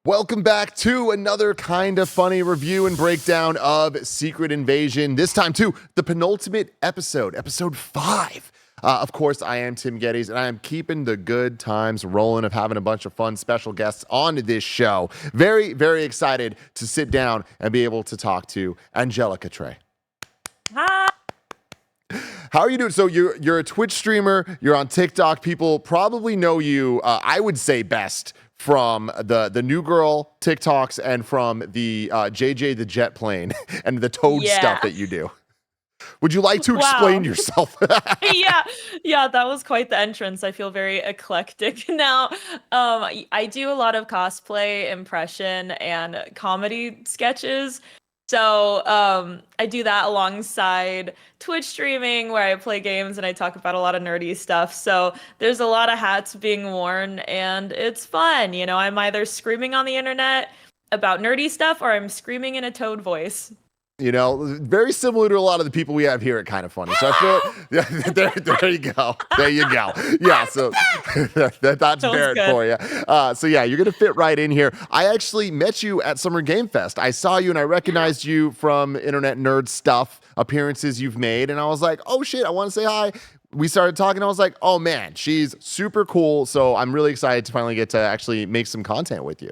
Welcome back to another kind of funny review and breakdown of Secret Invasion. This time, too, the penultimate episode, episode 5. Of course, I am Tim Geddes, and I am keeping the good times rolling of having a bunch of fun special guests on this show. Very, very excited to sit down and be able to talk to Angelica Trae. Hi. How are you doing? So you're a Twitch streamer. You're on TikTok. People probably know you, I would say, best from the New Girl TikToks and from the JJ the Jet Plane and the Toad stuff that you do. Would you like to explain yourself? Yeah, that was quite the entrance. I feel very eclectic now. I do a lot of cosplay, impression, and comedy sketches. So I do that alongside Twitch streaming where I play games and I talk about a lot of nerdy stuff. So there's a lot of hats being worn and it's fun. You know, I'm either screaming on the internet about nerdy stuff or I'm screaming in a Toad voice. You know, very similar to a lot of the people we have here at Kind of Funny. So I feel, there you go. There you go. Yeah, so that's Barrett for you. So yeah, you're going to fit right in here. I actually met you at Summer Game Fest. I saw you and I recognized you from internet nerd stuff, appearances you've made. And I was like, oh shit, I want to say hi. We started talking. I was like, oh man, she's super cool. So I'm really excited to finally get to actually make some content with you.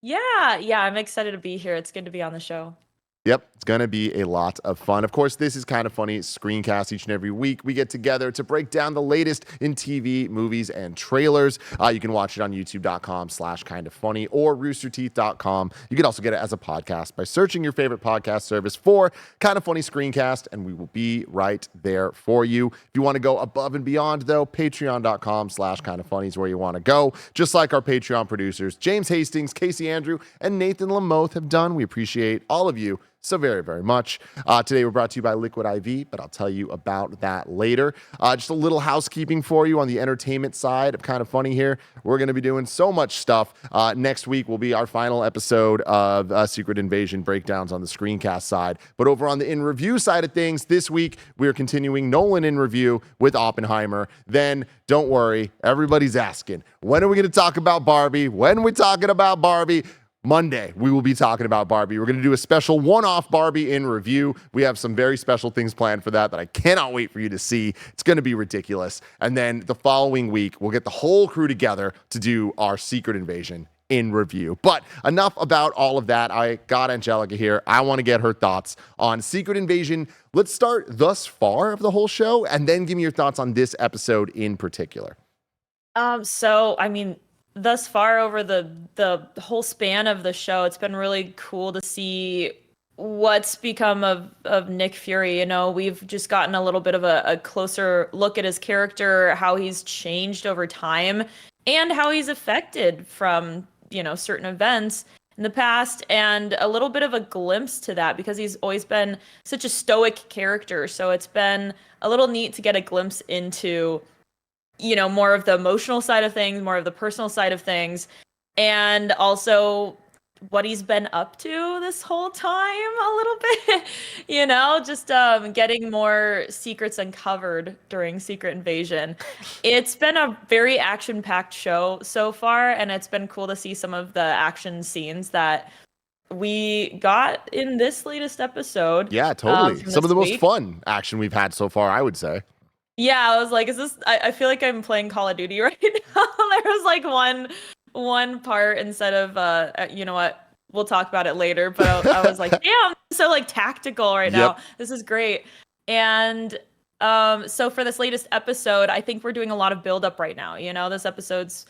Yeah, I'm excited to be here. It's good to be on the show. Yep, it's going to be a lot of fun. Of course, this is Kind of Funny screencast each and every week. We get together to break down the latest in TV, movies, and trailers. You can watch it on youtube.com/kindoffunny or roosterteeth.com. You can also get it as a podcast by searching your favorite podcast service for Kind of Funny screencast, and we will be right there for you. If you want to go above and beyond, though, patreon.com/kindoffunny is where you want to go. Just like our Patreon producers, James Hastings, Casey Andrew, and Nathan Lamoth have done. We appreciate all of you so very, very much. Today we're brought to you by Liquid IV, but I'll tell you about that later. Just a little housekeeping for you on the entertainment side of Kind of Funny here. We're going to be doing so much stuff. Next week will be our final episode of Secret Invasion breakdowns on the screencast side. But over on the in review side of things, this week we're continuing Nolan in review with Oppenheimer. Then don't worry, everybody's asking, when are we going to talk about Barbie? When are we talking about Barbie? Monday, we will be talking about Barbie. We're going to do a special one-off Barbie in review. We have some very special things planned for that I cannot wait for you to see. It's going to be ridiculous. And then the following week, we'll get the whole crew together to do our Secret Invasion in review. But enough about all of that. I got Angelica here. I want to get her thoughts on Secret Invasion. Let's start thus far of the whole show, and then give me your thoughts on this episode in particular. Thus far over the whole span of the show, it's been really cool to see what's become of Nick Fury. You know, we've just gotten a little bit of a closer look at his character, how he's changed over time, and how he's affected from, certain events in the past, and a little bit of a glimpse to that because he's always been such a stoic character. So it's been a little neat to get a glimpse into more of the emotional side of things, more of the personal side of things, and also what he's been up to this whole time a little bit, just getting more secrets uncovered during Secret Invasion. It's been a very action-packed show so far, and it's been cool to see some of the action scenes that we got in this latest episode. Yeah, totally. Some of the most fun action we've had so far, I would say. Yeah, I was like, I feel like I'm playing Call of Duty right now. There was like one part instead of, you know what, we'll talk about it later. But I was like, damn, so like tactical right now. This is great. And so for this latest episode, I think we're doing a lot of build up right now. This episode's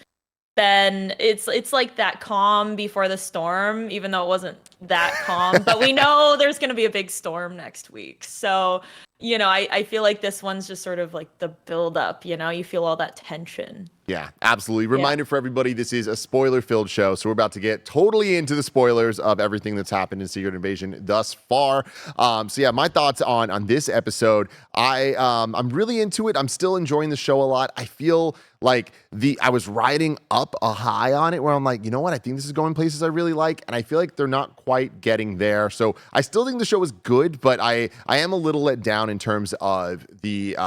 been, it's like that calm before the storm, even though it wasn't that calm. But we know there's going to be a big storm next week. So I feel like this one's just sort of like the build up, you feel all that tension. Yeah, absolutely. Reminder for everybody, this is a spoiler-filled show, so we're about to get totally into the spoilers of everything that's happened in Secret Invasion thus far. So yeah, my thoughts on this episode, I'm really into it. I'm still enjoying the show a lot. I feel like I was riding up a high on it where I'm like, you know what? I think this is going places I really like, and I feel like they're not quite getting there. So I still think the show is good, but I am a little let down in terms of the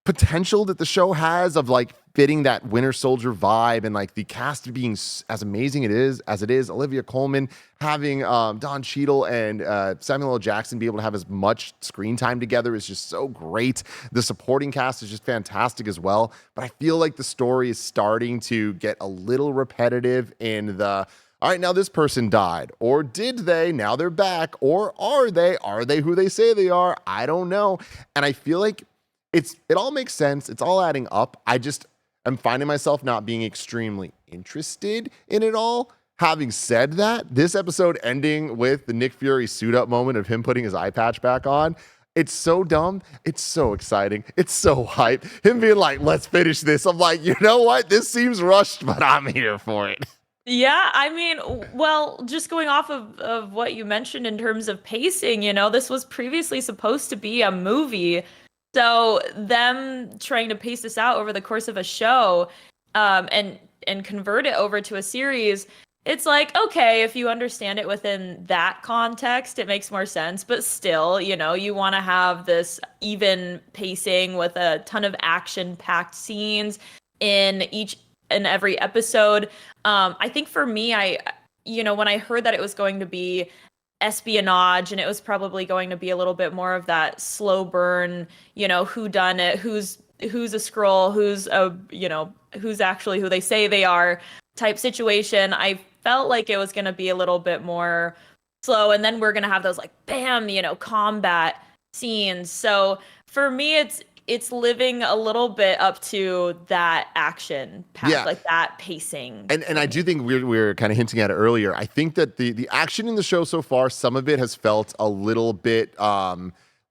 potential that the show has of like fitting that Winter Soldier vibe, and like the cast being as amazing as it is. Olivia Colman having Don Cheadle and Samuel L. Jackson be able to have as much screen time together is just so great. The supporting cast is just fantastic as well. But I feel like the story is starting to get a little repetitive in the, all right, now this person died. Or did they? Now they're back. Or are they? Are they who they say they are? I don't know. And I feel like it all makes sense. It's all adding up. I'm finding myself not being extremely interested in it all. Having said that, this episode ending with the Nick Fury suit up moment of him putting his eye patch back on, it's so dumb. It's so exciting. It's so hype. Him being like, let's finish this. I'm like, you know what? This seems rushed, but I'm here for it. Yeah, I mean, well, just going off of what you mentioned in terms of pacing, this was previously supposed to be a movie. So them trying to pace this out over the course of a show, and convert it over to a series, it's like, okay, if you understand it within that context, it makes more sense. But still, you want to have this even pacing with a ton of action-packed scenes in each and every episode. I think for me, when I heard that it was going to be espionage and it was probably going to be a little bit more of that slow burn, who done it, who's a Skrull, who's actually who they say they are type situation, I felt like it was going to be a little bit more slow, and then we're going to have those like bam, combat scenes. So for me, it's living a little bit up to that action pack, like that pacing. And I do think we're kind of hinting at it earlier. I think that the action in the show so far, some of it has felt a little bit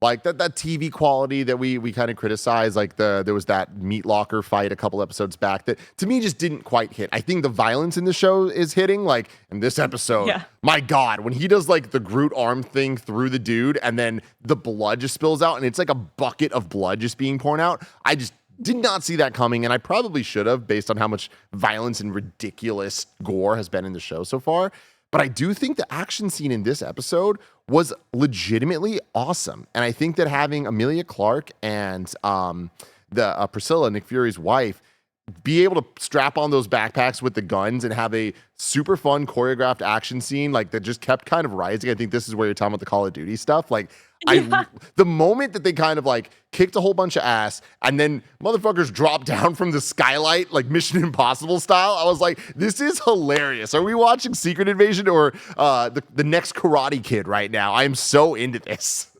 like that TV quality that we kind of criticize. Like there was that meat locker fight a couple episodes back that to me just didn't quite hit. I think the violence in the show is hitting. Like in this episode, my God, when he does like the Groot arm thing through the dude and then the blood just spills out and it's like a bucket of blood just being poured out. I just did not see that coming, and I probably should have based on how much violence and ridiculous gore has been in the show so far. But I do think the action scene in this episode was legitimately awesome. And I think that having Emilia Clarke and Priscilla, Nick Fury's wife, be able to strap on those backpacks with the guns and have a super fun choreographed action scene like that just kept kind of rising. I think this is where you're talking about the Call of Duty stuff. Like the moment that they kind of like kicked a whole bunch of ass and then motherfuckers dropped down from the skylight like Mission Impossible style, I was like, this is hilarious. Are we watching Secret Invasion or the next Karate Kid right now? I am so into this.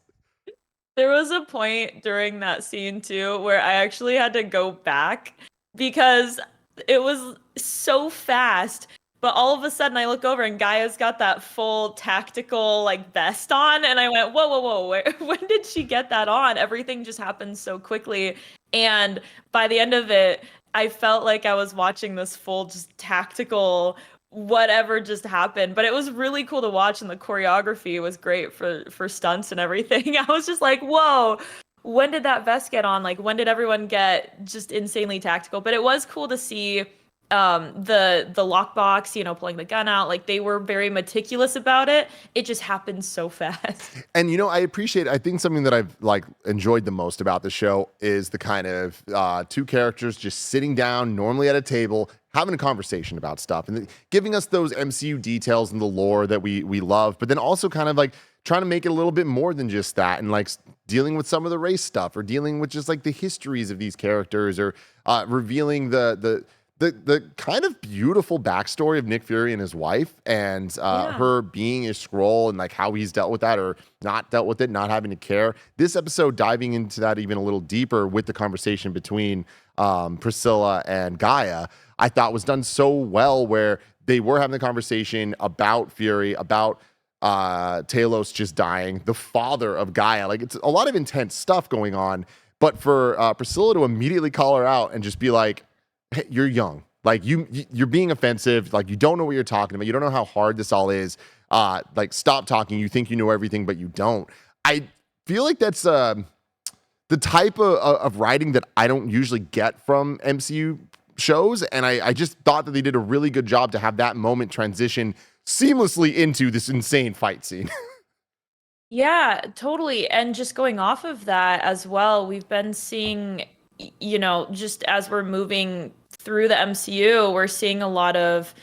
There was a point during that scene too where I actually had to go back because it was so fast. But all of a sudden I look over and Gaia's got that full tactical like vest on, and I went, whoa, when did she get that on? Everything just happened so quickly. And by the end of it, I felt like I was watching this full just tactical whatever just happened. But it was really cool to watch, and the choreography was great for stunts and everything. I was just like, whoa, when did that vest get on? Like, when did everyone get just insanely tactical? But it was cool to see the lockbox, pulling the gun out. Like, they were very meticulous about it. It just happened so fast. And I think something that I've like enjoyed the most about the show is the kind of two characters just sitting down normally at a table having a conversation about stuff and giving us those MCU details and the lore that we love, but then also kind of like trying to make it a little bit more than just that, and like dealing with some of the race stuff or dealing with just like the histories of these characters, or revealing the kind of beautiful backstory of Nick Fury and his wife, and her being a Skrull, and like how he's dealt with that or not dealt with it, not having to care. This episode diving into that even a little deeper with the conversation between Priscilla and Gaia, I thought was done so well, where they were having the conversation about Fury, about Talos just dying, the father of Gaia. Like, it's a lot of intense stuff going on, but for Priscilla to immediately call her out and just be like, hey, you're young. Like, you're being offensive. Like, you don't know what you're talking about. You don't know how hard this all is. Like, stop talking. You think you know everything, but you don't. I feel like that's the type of writing that I don't usually get from MCU shows. And I just thought that they did a really good job to have that moment transition seamlessly into this insane fight scene. Yeah, totally. And just going off of that as well, we've been seeing just as we're moving through the MCU, we're seeing a lot of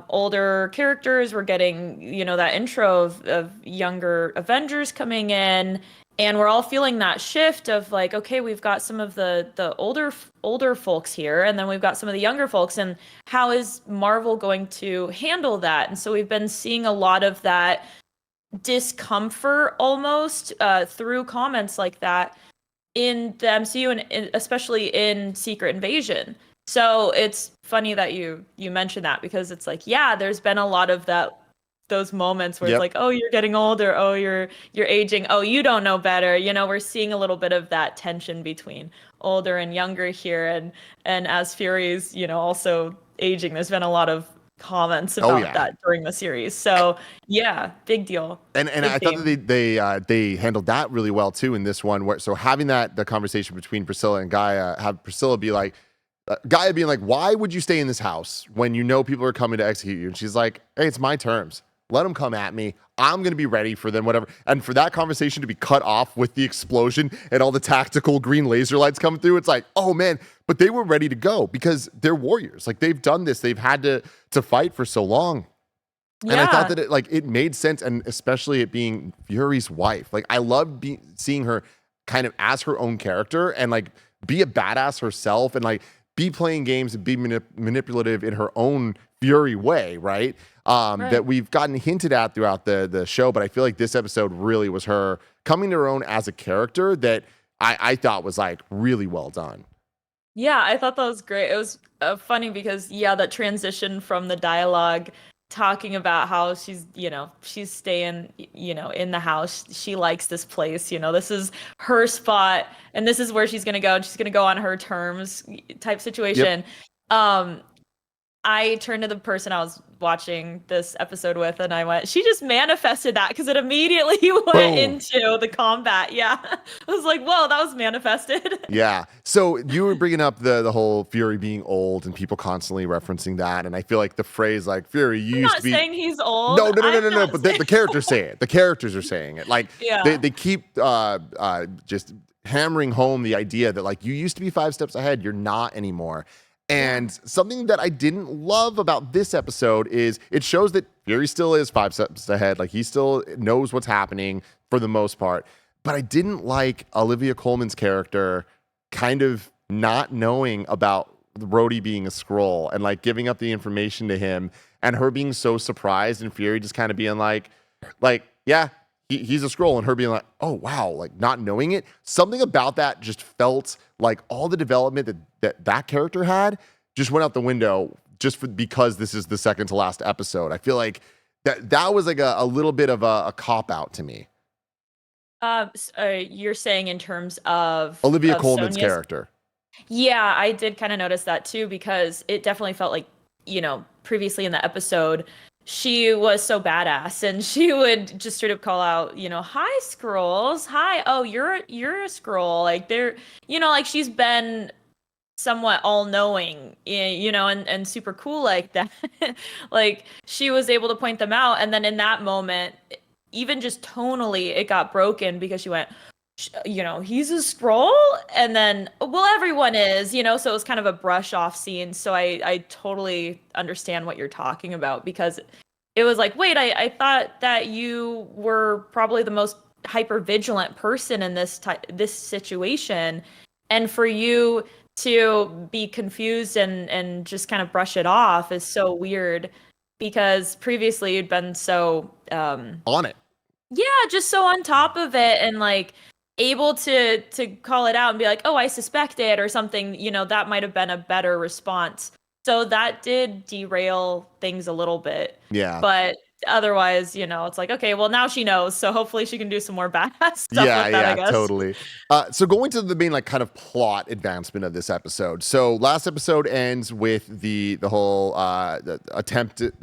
older characters. We're getting, that intro of younger Avengers coming in, and we're all feeling that shift of like, okay, we've got some of the older folks here, and then we've got some of the younger folks, and how is Marvel going to handle that? And so we've been seeing a lot of that discomfort almost through comments like that in the MCU, and especially in Secret Invasion. So it's funny that you mentioned that, because it's like, yeah, there's been a lot of those moments where it's Yep. like, oh, you're getting older, oh, you're aging, oh, you don't know better. We're seeing a little bit of that tension between older and younger here, and as Fury's, also aging, there's been a lot of comments Oh about yeah. that during the series. So yeah, big deal. And Big I thought theme. that they handled that really well too in this one. So having the conversation between Priscilla and Gaia, have Priscilla be like, Gaia being like, "Why would you stay in this house when you know people are coming to execute you?" And she's like, "Hey, it's my terms. Let them come at me. I'm gonna be ready for them, whatever." And for that conversation to be cut off with the explosion and all the tactical green laser lights coming through, it's like, oh man! But they were ready to go because they're warriors. Like they've done this. They've had to fight for so long. And I thought Yeah. that it made sense, and especially it being Fury's wife. Like I love seeing her kind of as her own character and like be a badass herself and like be playing games and be manipulative in her own Fury way, right? That Right. we've gotten hinted at throughout the show, but I feel like this episode really was her coming to her own as a character that I thought was like really well done. Yeah, I thought that was great. It was funny because, yeah, that transition from the dialogue talking about how she's staying, in the house. She likes this place, this is her spot, and this is where she's gonna go, and she's gonna go on her terms type Yep. situation. I turned to the person I was watching this episode with, and I went, she just manifested that, because it immediately went Boom. into the combat. Yeah. I was like, whoa, that was manifested. Yeah. So you were bringing up the whole Fury being old and people constantly referencing that, and I feel like the phrase like Fury, you I'm used to not be. saying he's old. No, no, no, no, I'm no, no. not But saying the characters say it. The characters are saying it. Like Yeah. they keep just hammering home the idea that like you used to be 5 steps ahead, you're not anymore. Yeah. And something that I didn't love about this episode is it shows that Fury still is 5 steps ahead. Like he still knows what's happening for the most part. But I didn't like Olivia Colman's character kind of not knowing about Rhodey being a scroll and like giving up the information to him and her being so surprised and Fury just kind of being like, yeah, he's a scroll, and her being like, oh wow, like not knowing it. Something about that just felt like all the development that character had just went out the window because this is the second to last episode. I feel like that was like a little bit of a cop out to me. You're saying in terms Olivia of Colman's Sonya's. character. Yeah, I did kind of notice that too, because it definitely felt like, previously in the episode, she was so badass, and she would just sort of call out, hi scrolls, hi, oh, you're a scroll, like they're, like she's been somewhat all-knowing, and super cool like that. Like she was able to point them out, and then in that moment, even just tonally, it got broken because she went, he's a scroll, and then, well, everyone is, so it was kind of a brush off scene. So I totally understand what you're talking about, because it was like, wait, I thought that you were probably the most hyper vigilant person in this situation, and for you to be confused and just kind of brush it off is so weird, because previously you'd been so On it. yeah, just so on top of it, and like able to call it out and be like, oh, I suspect it or something, that might have been a better response. So that did derail things a little bit. Yeah. But otherwise, it's like, okay, well, now she knows, so hopefully she can do some more badass stuff Yeah, with that, I yeah, guess. totally. So going to the main like kind of plot advancement of this episode. So last episode ends with the whole attempted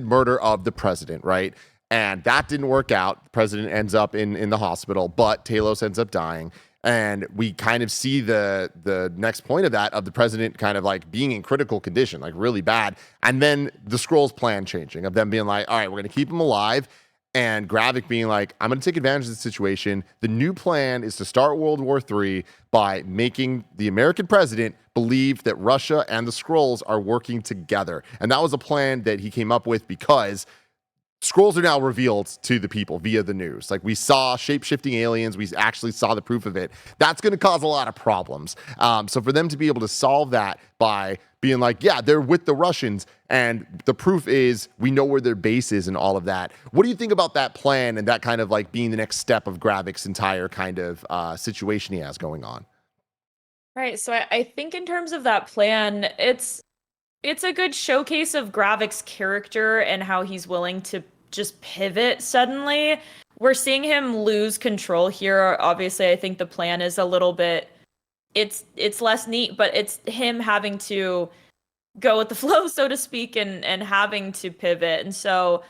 murder of the president, right? And that didn't work out. The president ends up in the hospital, but Talos ends up dying. And we kind of see the next point of that, of the president kind of like being in critical condition, like really bad. And then the Skrulls' plan changing, of them being like, all right, we're going to keep him alive. and Gravik being like, I'm going to take advantage of the situation. The new plan is to start World War III by making the American president believe that Russia and the Skrulls are working together. And that was a plan that he came up with because Skrulls are now revealed to the people via the news. Like, we saw shape-shifting aliens. We actually saw the proof of it. That's going to cause a lot of problems. So for them to be able to solve that by being like, yeah, they're with the Russians, and the proof is we know where their base is and all of that. What do you think about that plan and that kind of like being the next step of Gravik's entire kind of situation he has going on? Right. So I think in terms of that plan, it's a good showcase of Gravik's character and how he's willing to just pivot suddenly. We're seeing him lose control here. Obviously, I think the plan is a little bit it's less neat, but it's him having to go with the flow, so to speak, and having to pivot. And so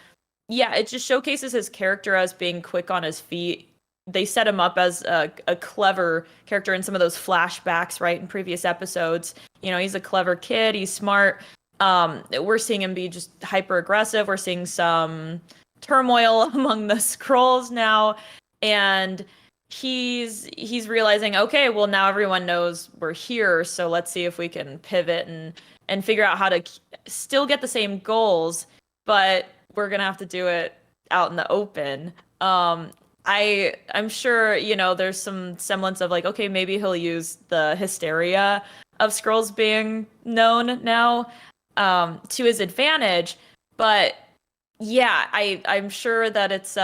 yeah, it just showcases his character as being quick on his feet. They set him up as a clever character in some of those flashbacks, right, in previous episodes. You know, he's a clever kid. He's smart. We're seeing him be just hyper aggressive. We're seeing some turmoil among the Skrulls now, and he's realizing, okay, well, now everyone knows we're here, so let's see if we can pivot and figure out how to still get the same goals, but we're gonna have to do it out in the open. I'm sure, you know, there's some semblance of like, okay, maybe he'll use the hysteria of Skrulls being known now to his advantage. But yeah, I'm sure that it's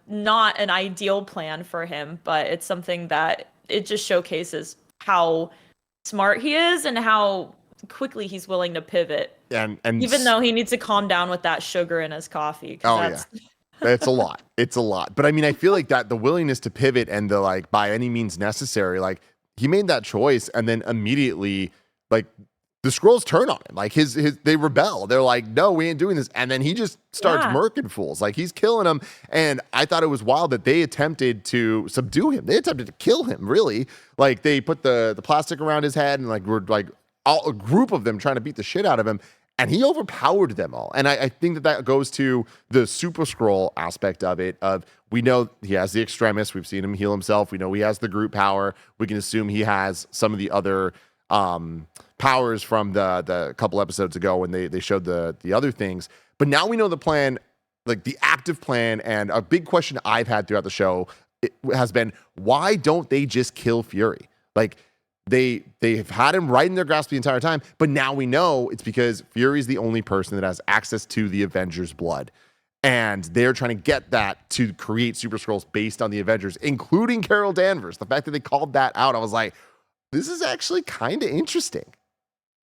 not an ideal plan for him, but it's something that it just showcases how smart he is and how quickly he's willing to pivot. And Even though he needs to calm down with that sugar in his coffee. Oh, That's, yeah. It's a lot. It's a lot. But I mean, I feel like that the willingness to pivot and the like by any means necessary, like he made that choice and then immediately like the Skrulls turn on him. Like his they rebel. They're like, no, we ain't doing this. And then he just starts murking fools. Like he's killing them. And I thought it was wild that they attempted to subdue him. They attempted to kill him, really. Like they put the plastic around his head and like were like a group of them trying to beat the shit out of him. And he overpowered them all. And I think that goes to the Super Skrull aspect of it. Of we know he has the Extremis. We've seen him heal himself. We know he has the group power. We can assume he has some of the other powers from the couple episodes ago when they showed the other things. But now we know the plan, like the active plan. And a big question I've had throughout the show has been, why don't they just kill Fury? Like, they've had him right in their grasp the entire time, but now we know it's because Fury's the only person that has access to the Avengers' blood. And they're trying to get that to create Super Skrulls based on the Avengers, including Carol Danvers. The fact that they called that out, I was like, this is actually kind of interesting.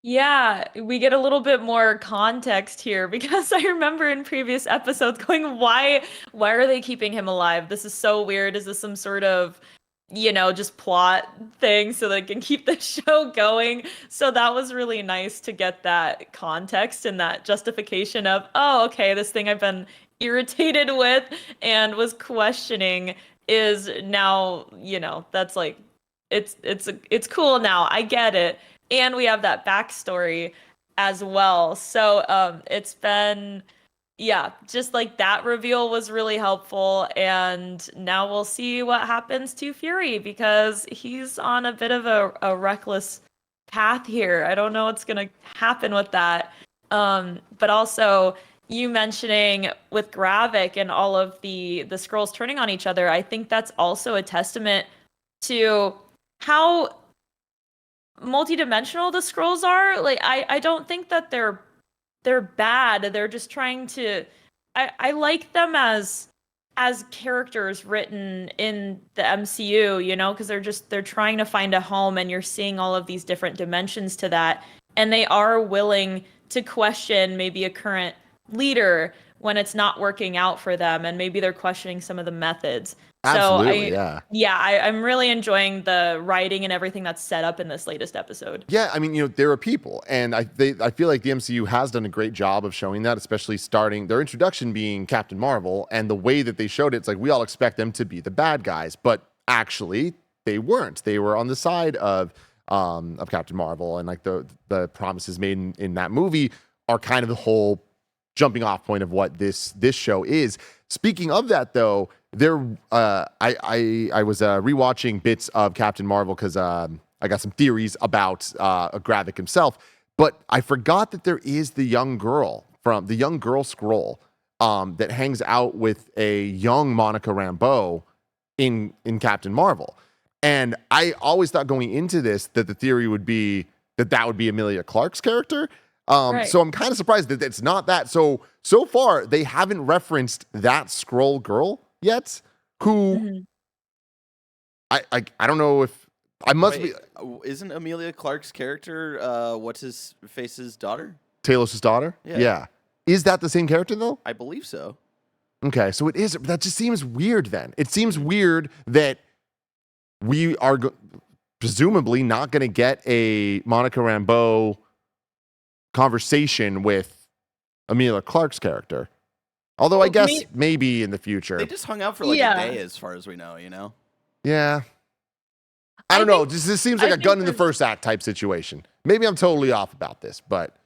yeah, we get a little bit more context here because I remember in previous episodes going, why are they keeping him alive? This is so weird. Is this some sort of, you know, just plot thing so they can keep the show going? So that was really nice to get that context and that justification of, oh, okay, this thing I've been irritated with and was questioning is now, you know, that's like it's cool now. I get it. And we have that backstory as well. So it's been, yeah, just like that reveal was really helpful. And now we'll see what happens to Fury because he's on a bit of a reckless path here. I don't know what's going to happen with that. But also, you mentioning with Gravik and all of the Skrulls turning on each other, I think that's also a testament to how multidimensional the Skrulls are. Like, I don't think that they're bad. They're just trying to I like them as characters written in the MCU, you know, because they're trying to find a home and you're seeing all of these different dimensions to that. And they are willing to question maybe a current leader when it's not working out for them and maybe they're questioning some of the methods. Absolutely, I'm really enjoying the writing and everything that's set up in this latest episode. Yeah, I mean, you know, there are people, and I feel like the MCU has done a great job of showing that, especially starting their introduction being Captain Marvel, and the way that they showed it, it's like we all expect them to be the bad guys, but actually they weren't. They were on the side of Captain Marvel, and like the promises made in that movie are kind of the whole jumping off point of what this show is. Speaking of that, though, I was rewatching bits of Captain Marvel because I got some theories about Gravik himself, but I forgot that there is the young girl Skrull that hangs out with a young Monica Rambeau in Captain Marvel. And I always thought going into this that the theory would be that would be Emilia Clarke's character. Right. So I'm kind of surprised that it's not that. So far, they haven't referenced that Skrull girl yet, who I don't know if I must be. Isn't Emilia Clarke's character what's his face's daughter? Talos's daughter? Yeah. Is that the same character, though? I believe so. Okay, so it is. That just seems weird then. It seems weird that we are presumably not going to get a Monica Rambeau conversation with Emilia Clarke's character. Although I guess maybe in the future. They just hung out for like a day as far as we know, Yeah. I don't know. This seems like a gun in the first act type situation. Maybe I'm totally off about this, but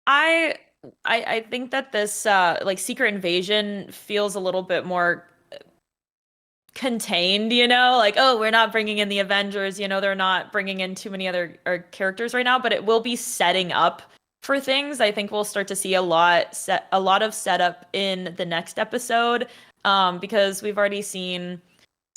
I think that this like Secret Invasion feels a little bit more contained, like, oh, we're not bringing in the Avengers, they're not bringing in too many other characters right now, but it will be setting up for things. I think we'll start to see a lot of setup in the next episode, because we've already seen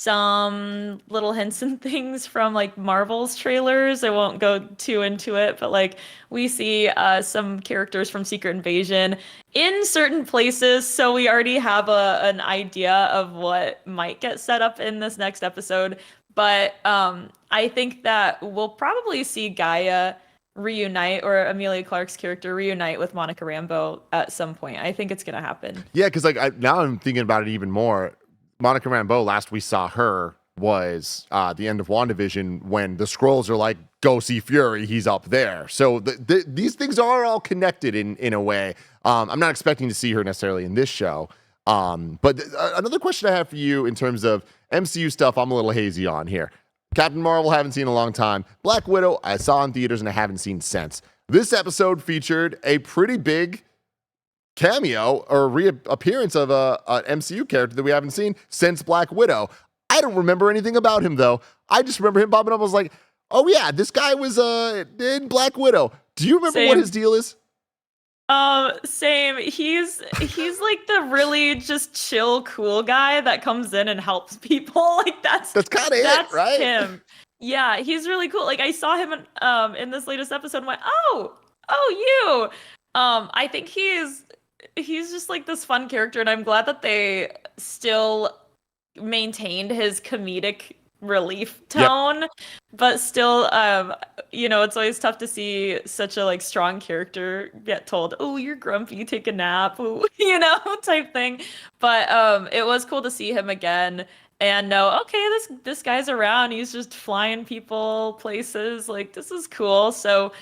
some little hints and things from like Marvel's trailers. I won't go too into it, but like we see some characters from Secret Invasion in certain places, so we already have an idea of what might get set up in this next episode. But I think that we'll probably see Gaia reunite, or Emilia Clarke's character reunite with Monica Rambeau at some point. I think it's gonna happen. Yeah, because like now I'm thinking about it even more. Monica Rambeau, last we saw her was the end of WandaVision, when the Skrulls are like, go see Fury, he's up there. So these things are all connected in a way. I'm not expecting to see her necessarily in this show. But another question I have for you in terms of MCU stuff, I'm a little hazy on here. Captain Marvel, haven't seen in a long time. Black Widow, I saw in theaters and I haven't seen since. This episode featured a pretty big cameo or reappearance of an MCU character that we haven't seen since Black Widow. I don't remember anything about him, though. I just remember him popping up. I was like, oh, yeah, this guy was in Black Widow. Do you remember what his deal is? Same. He's like the really just chill, cool guy that comes in and helps people. Like that's kind of it, right? Him. Yeah, he's really cool. Like I saw him in this latest episode and went, oh, you. I think he's just like this fun character, and I'm glad that they still maintained his comedic relief tone, but still, it's always tough to see such a like strong character get told, oh, you're grumpy, take a nap, ooh, type thing. But it was cool to see him again and know, okay, this guy's around, he's just flying people places, like this is cool. So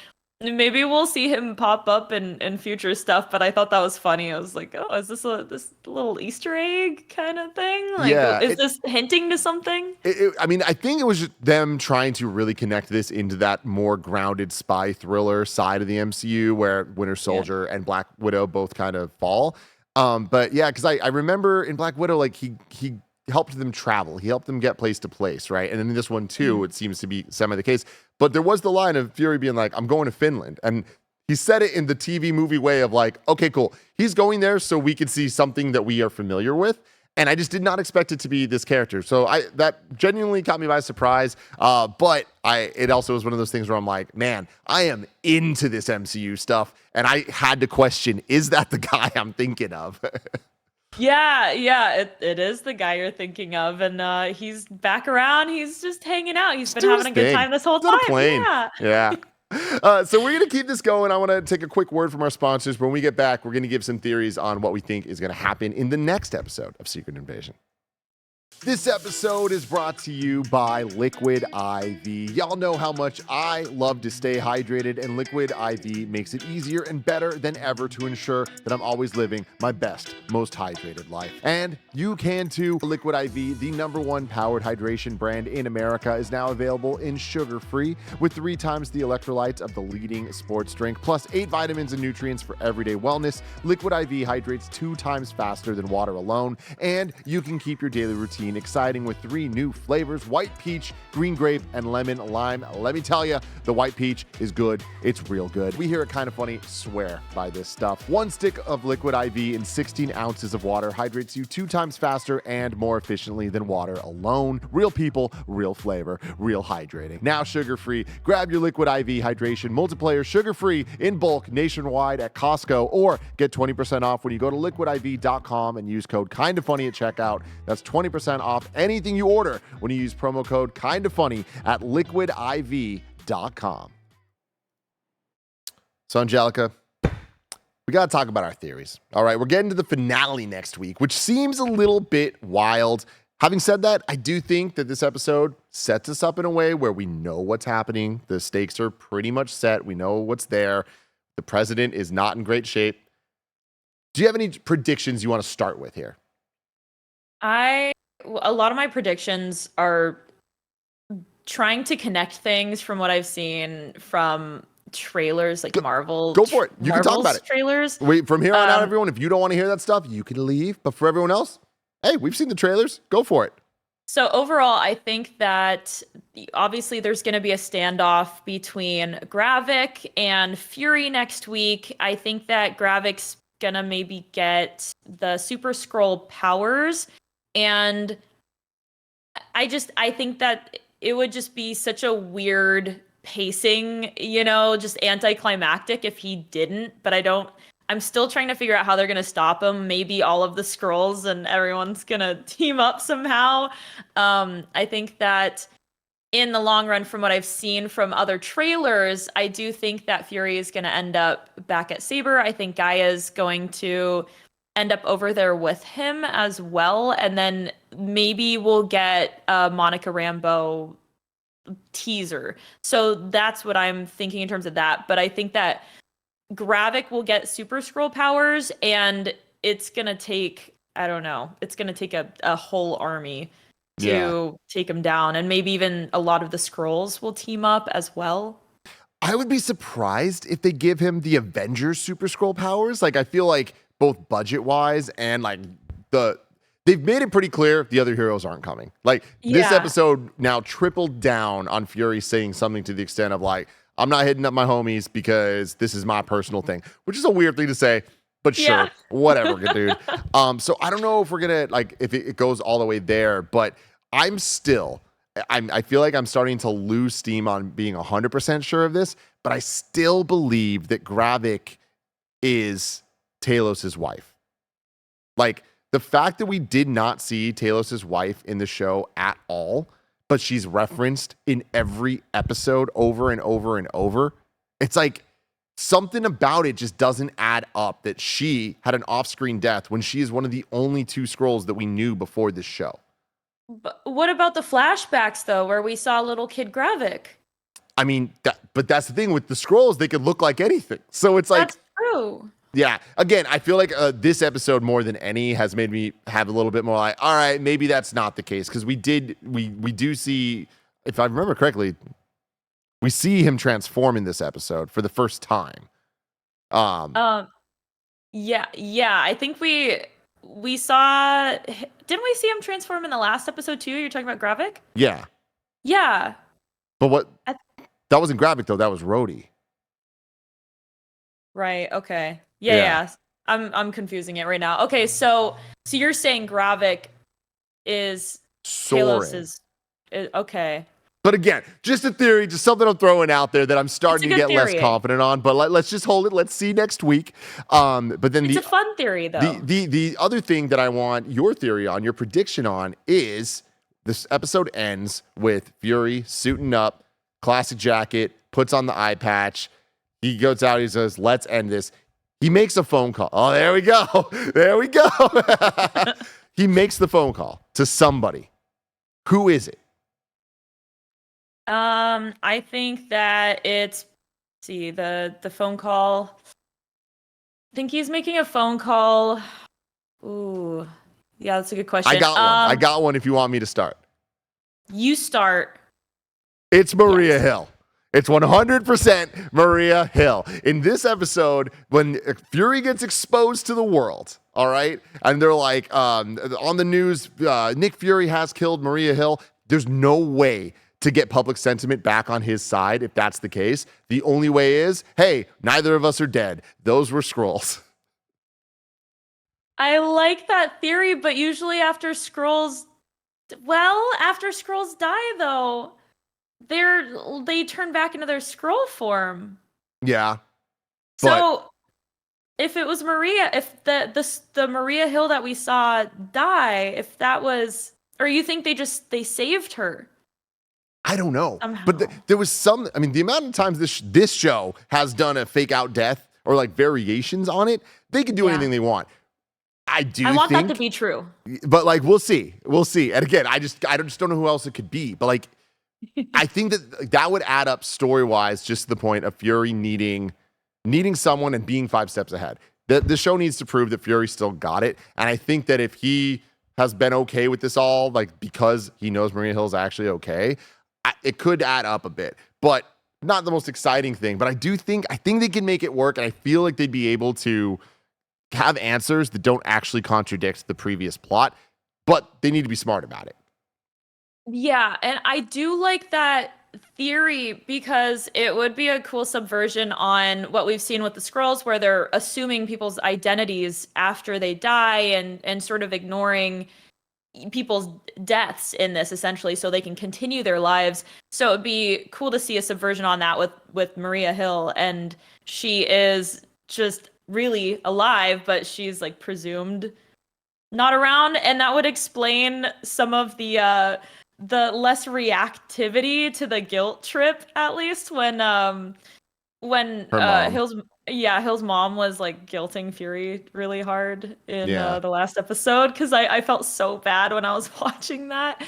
maybe we'll see him pop up in future stuff, but I thought that was funny. I was like, oh, is this this little Easter egg kind of thing? Like, is this hinting to something? I mean, I think it was just them trying to really connect this into that more grounded spy thriller side of the MCU, where Winter Soldier and Black Widow both kind of fall. But yeah, because I remember in Black Widow, like he helped them travel. He helped them get place to place, right? And in this one too, it seems to be semi the case. But there was the line of Fury being like, I'm going to Finland. And he said it in the TV movie way of like, okay, cool. He's going there so we can see something that we are familiar with. And I just did not expect it to be this character. So that genuinely caught me by surprise. But it also was one of those things where I'm like, man, I am into this MCU stuff. And I had to question, is that the guy I'm thinking of? Yeah, it is the guy you're thinking of, and he's back around. He's just hanging out. He's been having a good time this whole time. Yeah. So we're gonna keep this going. I want to take a quick word from our sponsors. When we get back, we're gonna give some theories on what we think is gonna happen in the next episode of Secret Invasion. This episode is brought to you by Liquid IV. Y'all know how much I love to stay hydrated, and Liquid IV makes it easier and better than ever to ensure that I'm always living my best, most hydrated life. And you can too. Liquid IV, the #1 powered hydration brand in America, is now available in sugar-free with 3 times the electrolytes of the leading sports drink, plus 8 vitamins and nutrients for everyday wellness. Liquid IV hydrates 2 times faster than water alone, and you can keep your daily routine exciting with 3 new flavors: white peach, green grape, and lemon lime. Let me tell you, the white peach is good. It's real good. We here at KindaFunny swear by this stuff. 1 stick of Liquid IV in 16 ounces of water hydrates you 2 times faster and more efficiently than water alone. Real people, real flavor, real hydrating. Now sugar-free. Grab your Liquid IV hydration multiplayer sugar-free in bulk nationwide at Costco, or get 20% off when you go to liquidiv.com and use code KindaFunny at checkout. That's 20% off anything you order when you use promo code KindaFunny at liquidiv.com. So, Angelica, we got to talk about our theories. All right, we're getting to the finale next week, which seems a little bit wild. Having said that, I do think that this episode sets us up in a way where we know what's happening. The stakes are pretty much set. We know what's there. The president is not in great shape. Do you have any predictions you want to start with here? A lot of my predictions are trying to connect things from what I've seen from trailers, like Marvel. Go for it. You can talk Marvel's about it. Trailers. Wait, from here on out, everyone, if you don't want to hear that stuff, you can leave. But for everyone else, hey, we've seen the trailers. Go for it. So overall, I think that obviously there's going to be a standoff between Gravik and Fury next week. I think that Gravik's going to maybe get the Super Scroll powers. And I think that it would just be such a weird pacing, just anticlimactic if he didn't. But I'm still trying to figure out how they're going to stop him. Maybe all of the scrolls and everyone's going to team up somehow. I think that in the long run, from what I've seen from other trailers, I do think that Fury is going to end up back at Saber. I think Gaia's going to end up over there with him as well. And then maybe we'll get a Monica Rambeau teaser. So that's what I'm thinking in terms of that. But I think that Gravik will get Super Scroll powers, and it's going to take, it's going to take a whole army to take him down. And maybe even a lot of the Scrolls will team up as well. I would be surprised if they give him the Avengers Super Scroll powers. Like, I feel like both budget-wise and they've made it pretty clear the other heroes aren't coming. Like, this episode now tripled down on Fury saying something to the extent of like, I'm not hitting up my homies because this is my personal thing, which is a weird thing to say, but sure, whatever, good dude. So I don't know if we're gonna if it goes all the way there, but I feel like I'm starting to lose steam on being 100% sure of this, but I still believe that Gravik is Talos' wife. Like, the fact that we did not see Talos' wife in the show at all, but she's referenced in every episode over and over and over, it's like something about it just doesn't add up that she had an off-screen death when she is one of the only 2 Skrulls that we knew before this show. But what about the flashbacks, though, where we saw little kid Gravik? I mean, but that's the thing with the Skrulls, they could look like anything. So it's like... That's true. Yeah. Again, I feel like this episode more than any has made me have a little bit more like, all right, maybe that's not the case. Because we do see, if I remember correctly, we see him transform in this episode for the first time. Yeah. I think we saw, didn't we see him transform in the last episode too? You're talking about Gravik? Yeah. Yeah. But what? That wasn't Gravik though. That was Rhodey. Right. Okay. Yeah. I'm confusing it right now. Okay. So you're saying Gravik is Talos's? Okay. But again, just a theory, just something I'm throwing out there that I'm starting to get less confident on. But let's just hold it. Let's see next week. But then it's a fun theory, though. The other thing that I want your theory on, your prediction on, is this episode ends with Fury suiting up, classic jacket, puts on the eye patch. He goes out. He says, "Let's end this." He makes a phone call. Oh, there we go. There we go. He makes the phone call to somebody. Who is it? I think that it's the phone call. I think he's making a phone call. Ooh. Yeah, that's a good question. I got one. I got one if you want me to start. You start. It's Maria Hill. It's 100% Maria Hill. In this episode, when Fury gets exposed to the world, all right, and they're like, on the news, Nick Fury has killed Maria Hill. There's no way to get public sentiment back on his side if that's the case. The only way is, hey, neither of us are dead. Those were Skrulls. I like that theory, but usually after Skrulls die, though, they turn back into their Skrull form. Yeah. So if it was Maria, if the Maria Hill that we saw die, if that was, or you think they saved her? I don't know. Somehow. But there was some, I mean, the amount of times this show has done a fake out death or like variations on it, they can do anything they want. I want that to be true. But like, we'll see. We'll see. And again, I just don't know who else it could be. But like, I think that would add up story-wise, just to the point of Fury needing someone and being 5 steps ahead. The show needs to prove that Fury still got it. And I think that if he has been okay with this all, like because he knows Maria Hill's actually okay, it could add up a bit. But not the most exciting thing. But I think they can make it work. And I feel like they'd be able to have answers that don't actually contradict the previous plot. But they need to be smart about it. Yeah, and I do like that theory because it would be a cool subversion on what we've seen with the Skrulls, where they're assuming people's identities after they die and sort of ignoring people's deaths in this, essentially, so they can continue their lives. So it'd be cool to see a subversion on that with Maria Hill, and she is just really alive, but she's like presumed not around, and that would explain some of the less reactivity to the guilt trip, at least when Hill's mom was like guilting Fury really hard in the last episode, because I felt so bad when I was watching that.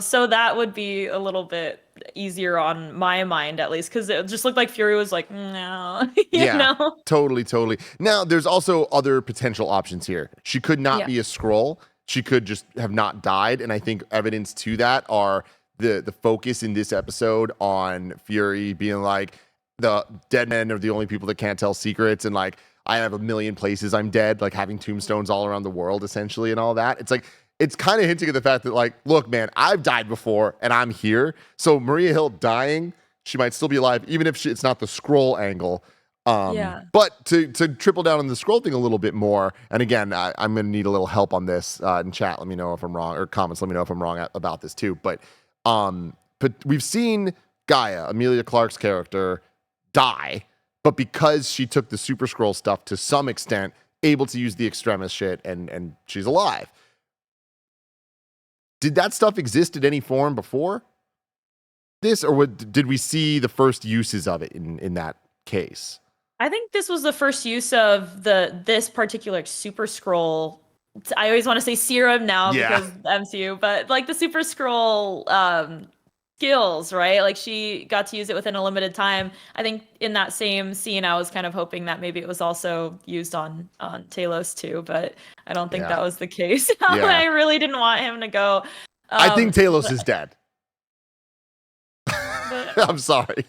So that would be a little bit easier on my mind, at least, because it just looked like Fury was like, no, you know? Totally. Now, there's also other potential options here. She could not be a Skrull. She could just have not died. And I think evidence to that are the focus in this episode on Fury being like, the dead men are the only people that can't tell secrets. And like, I have a million places I'm dead, like having tombstones all around the world, essentially, and all that. It's like, it's kind of hinting at the fact that like, look, man, I've died before and I'm here. So Maria Hill dying, she might still be alive, even if it's not the Skrull angle. But to triple down on the Skrull thing a little bit more, and again, I'm going to need a little help on this in chat. Let me know if I'm wrong, or comments. Let me know if I'm wrong about this too. But we've seen Gaia, Emilia Clarke's character, die, but because she took the Super Skrull stuff to some extent, able to use the Extremis shit, and she's alive. Did that stuff exist in any form before this, or did we see the first uses of it in that case? I think this was the first use of this particular Super Skrull. I always want to say serum now because MCU, but like the Super Skrull skills, right? Like she got to use it within a limited time. I think in that same scene, I was kind of hoping that maybe it was also used on Talos too, but I don't think that was the case. I really didn't want him to go. I think Talos is dead. I'm sorry.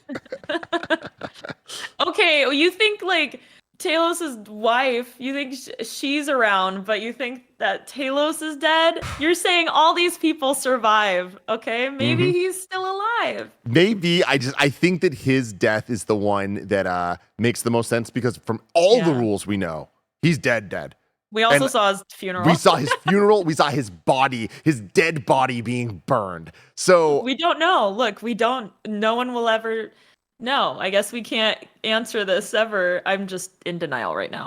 Okay, well, you think like Talos' wife, you think she's around, but you think that Talos is dead? You're saying all these people survive, okay? Maybe he's still alive. Maybe. I think that his death is the one that makes the most sense, because from all the rules we know, he's dead. We also saw his funeral. We saw his funeral. We saw his body, his dead body being burned. So we don't know. Look, no one will ever know. I guess we can't answer this ever. I'm just in denial right now.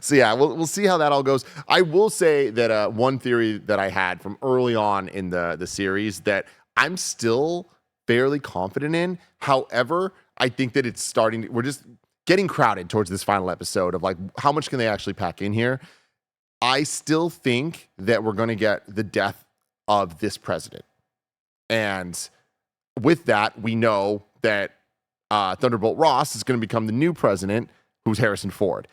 So yeah, we'll see how that all goes. I will say that one theory that I had from early on in the series that I'm still fairly confident in. However, I think that it's we're just getting crowded towards this final episode of like, how much can they actually pack in here? I still think that we're going to get the death of this president. And with that, we know that Thunderbolt Ross is going to become the new president, who's Harrison Ford.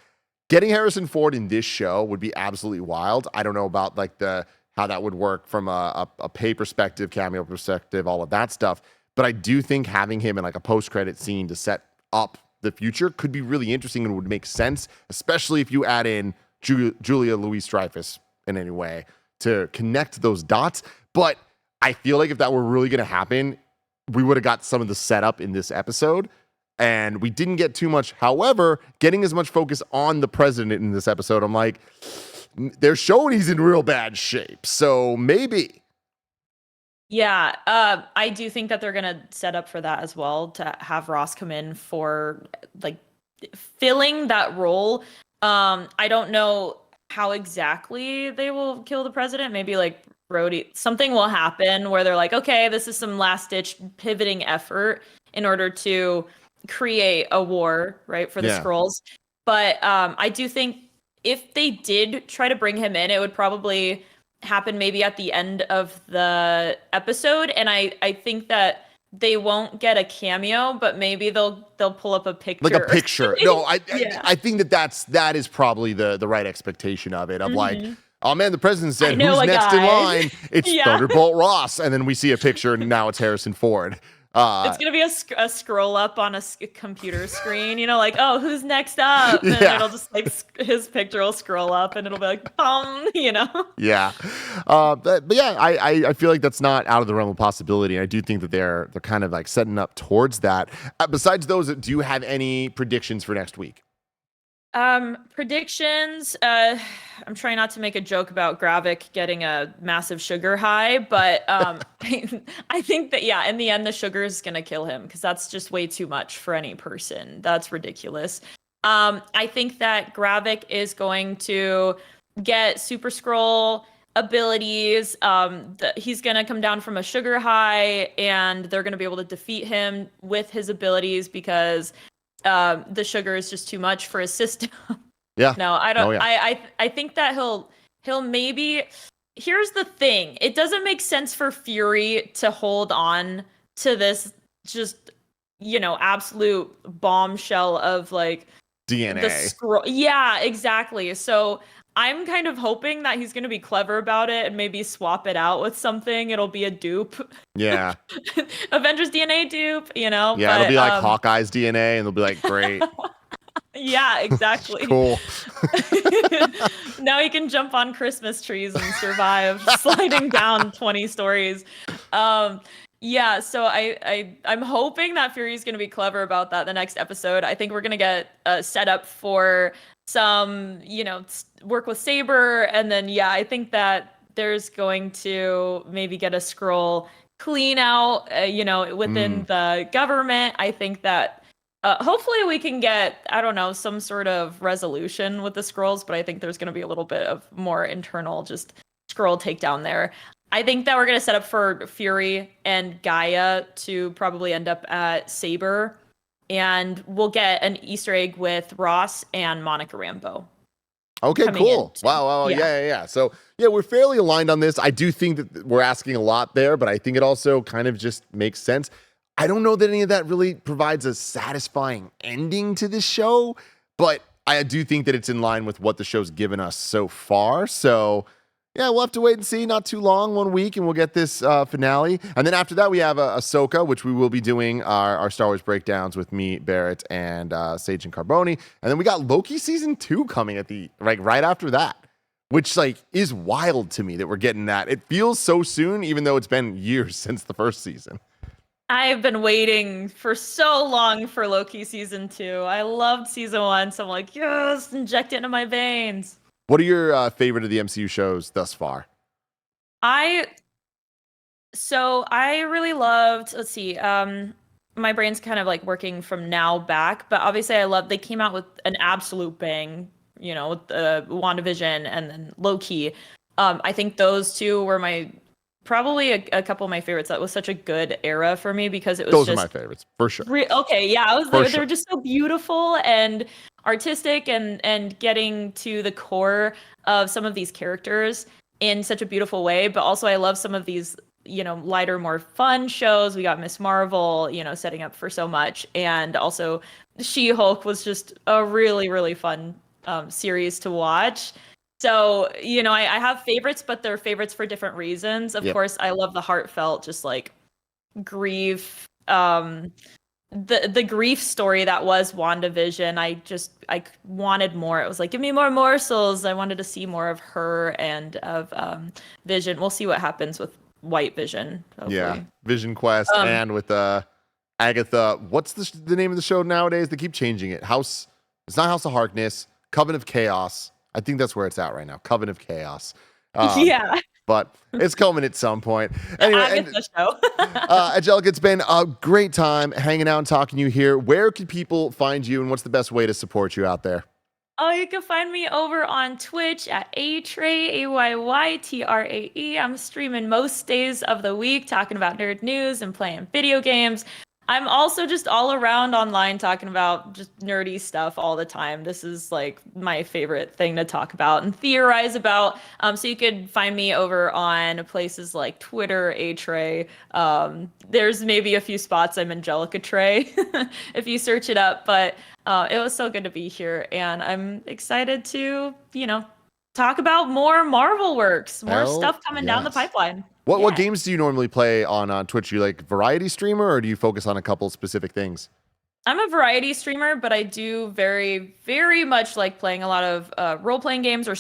Getting Harrison Ford in this show would be absolutely wild. I don't know about like how that would work from a pay perspective, cameo perspective, all of that stuff. But I do think having him in like a post-credit scene to set up the future could be really interesting and would make sense, especially if you add in Julia Louis-Dreyfus in any way to connect those dots. But I feel like if that were really going to happen, we would have got some of the setup in this episode, and we didn't get too much. However, getting as much focus on the president in this episode, I'm like, they're showing he's in real bad shape. So maybe. Yeah, I do think that they're gonna set up for that as well, to have Ross come in for like filling that role. I don't know how exactly they will kill the president. Maybe like Brody, something will happen where they're like, okay, this is some last ditch pivoting effort in order to create a war, right, for the Skrulls. But I do think if they did try to bring him in, it would probably happen maybe at the end of the episode. And I think that they won't get a cameo, but maybe they'll pull up a picture. Like a picture. No, I think that is probably the right expectation of it. Of like, oh man, the president said, who's next in line? It's Thunderbolt Ross. And then we see a picture and now it's Harrison Ford. It's going to be a scroll up on a computer screen, you know, like, oh, who's next up? And it'll just like his picture will scroll up and it'll be like, you know? Yeah. But yeah, I feel like that's not out of the realm of possibility. I do think that they're kind of like setting up towards that. Besides those, do you have any predictions for next week? Predictions. I'm trying not to make a joke about Gravik getting a massive sugar high, but I think that in the end the sugar is gonna kill him because that's just way too much for any person. That's ridiculous. I think that Gravik is going to get Super Skrull abilities. He's gonna come down from a sugar high, and they're gonna be able to defeat him with his abilities because the sugar is just too much for his system. Yeah. No, I don't. I think that he'll maybe. Here's the thing: it doesn't make sense for Fury to hold on to this just absolute bombshell of like DNA. The scroll. Yeah, exactly. So I'm kind of hoping that he's going to be clever about it and maybe swap it out with something. It'll be a dupe. Yeah. Avengers DNA dupe, Yeah, but, it'll be like Hawkeye's DNA, and they'll be like, great. Yeah, exactly. Cool. Now he can jump on Christmas trees and survive sliding down 20 stories. Yeah, so I'm hoping that Fury's going to be clever about that the next episode. I think we're going to get set up for some, work with Saber. And then, I think that there's going to maybe get a Skrull clean out, within the government. I think that hopefully we can get, I don't know, some sort of resolution with the Skrulls, but I think there's going to be a little bit of more internal just Skrull takedown there. I think that we're going to set up for Fury and Gaia to probably end up at Saber, and we'll get an Easter egg with Ross and Monica Rambeau. Okay, cool. Wow. Yeah. So, we're fairly aligned on this. I do think that we're asking a lot there, but I think it also kind of just makes sense. I don't know that any of that really provides a satisfying ending to this show, but I do think that it's in line with what the show's given us so far. So, we'll have to wait and see. Not too long, 1 week, and we'll get this finale. And then after that, we have Ahsoka, which we will be doing our Star Wars breakdowns with me, Barrett, and Sage and Carboni. And then we got Loki season 2 coming at the right after that, which is wild to me that we're getting that. It feels so soon, even though it's been years since the first season. I've been waiting for so long for Loki season 2. I loved season 1, so I'm like, yes, inject it into my veins. What are your favorite of the MCU shows thus far? I really loved, let's see, my brain's kind of like working from now back, but obviously they came out with an absolute bang, with WandaVision and then Loki. I think those two were probably a couple of my favorites. That was such a good era for me because it was those are my favorites for sure. Okay, yeah, they were just so beautiful, and artistic and getting to the core of some of these characters in such a beautiful way. But also I love some of these, lighter, more fun shows. We got Miss Marvel, setting up for so much. And also She-Hulk was just a really, really fun series to watch. So, I have favorites, but they're favorites for different reasons. Of course, I love the heartfelt, just like grief, the grief story that was WandaVision. I wanted more. It was like, give me more morsels. I wanted to see more of her and of Vision. We'll see what happens with White Vision. Hopefully. Yeah, Vision Quest and with Agatha. What's the name of the show nowadays? They keep changing it. It's not House of Harkness. Coven of Chaos. I think that's where it's at right now. Coven of Chaos. Yeah. But it's coming at some point. Anyway, show. Angelica, it's been a great time hanging out and talking to you here. Where can people find you, and what's the best way to support you out there? Oh, you can find me over on Twitch at Ayytrae, Ayytrae. I'm streaming most days of the week, talking about nerd news and playing video games. I'm also just all around online talking about just nerdy stuff all the time. This is like my favorite thing to talk about and theorize about. So you could find me over on places like Twitter, Ayytrae. There's maybe a few spots I'm Angelica Trae if you search it up. But it was so good to be here, and I'm excited to, talk about more Marvel works, more stuff coming down the pipeline. What games do you normally play on Twitch? Are you like variety streamer, or do you focus on a couple specific things? I'm a variety streamer, but I do very, very much like playing a lot of role-playing games or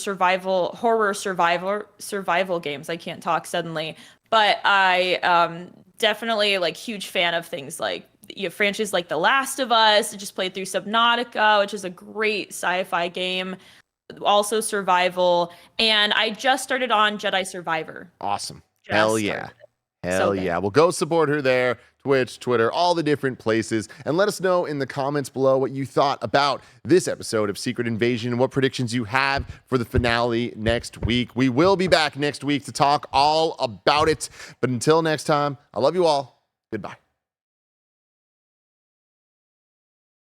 horror survival games. I can't talk suddenly, but I definitely like huge fan of things like franchises like The Last of Us. I just played through Subnautica, which is a great sci-fi game. Also survival, and I just started on Jedi Survivor. Awesome. Hell yeah. Well, go support her there. Twitch, Twitter, all the different places. And let us know in the comments below what you thought about this episode of Secret Invasion and what predictions you have for the finale next week. We will be back next week to talk all about it. But until next time, I love you all. Goodbye.